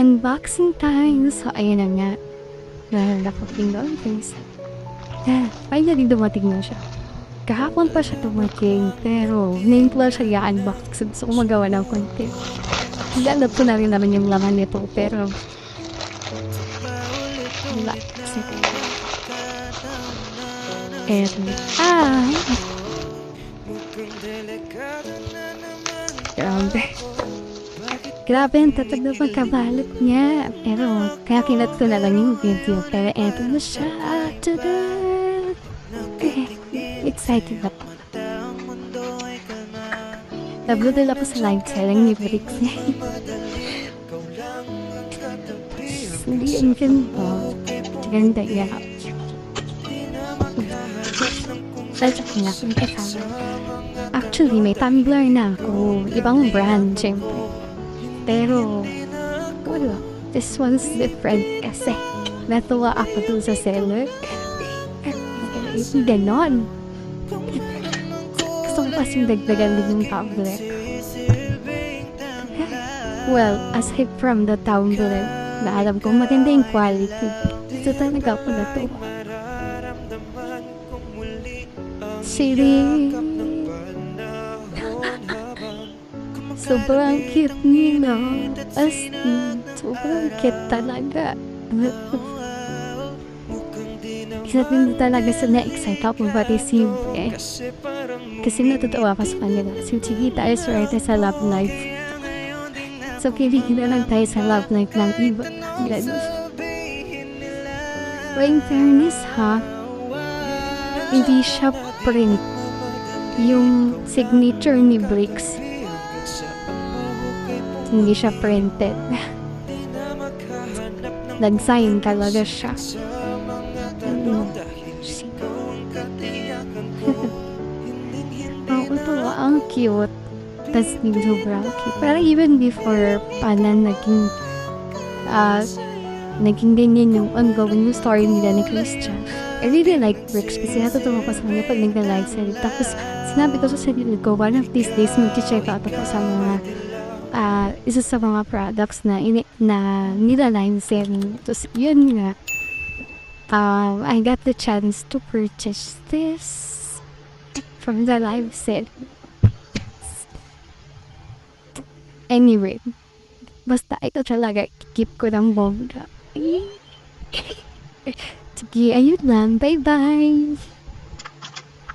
Unboxing time. So, ayun na nga. Nakapindol. Thanks. Finally, dumating na siya. Kahapon pa siya dumating, pero ngayon ko lang siya i-unbox. Gusto ko magawa ng content. Alam ko na rin naman yung laman nito, pero wala. Grabe. Grabe, ang tatag na pagkabalot niya. Pero, kaya kinat ko na lang yung video. Pero eto na siya. Tada! Excited na po. Nabudol ako sa live selling ni Bricks. Hindi ang ganda. Ganda yan. Sadya ko nga kung kasama. Actually, may tumbler na ako. Ibang brand, syempre. Pero, wala. This one's different kasi natuwa ako dun sa seller. Ganon. Gusto ko kasing dagdagan din yung tumbler. Well, aside from the tumbler, na alam ko maganda yung quality. Ito talaga ako na to. Siri. Sobrang cute nila. As in, sobrang cute talaga. Isa din talaga sa na-excite ako ma-receive eh. Kasi natutuwa ako sa kanila. Si Chiquita is right sa love life. So, kiligin na lang tayo sa love life ng iba. Ganun. But in fairness ha, hindi siya print. Yung signature ni Bricks, hindi siya printed. Nag-sign talaga siya. Ito, ang cute. Tapos yung sobrang cute. Pero even before pa na naging ganyan yung ongoing story nila ni Christian. I really like Bricks kasi natutuwa ko sa kanya pag nagna-live sila. Tapos sinabi ko sa sarili ko, one of these days mag-check out ako sa mga isa sa mga products na nila-live selling. Tapos yun nga, I got the chance to purchase this from the live set. Anyway, basta ito talaga, keep ko ng bongga. Sige, ayun lang. Bye-bye!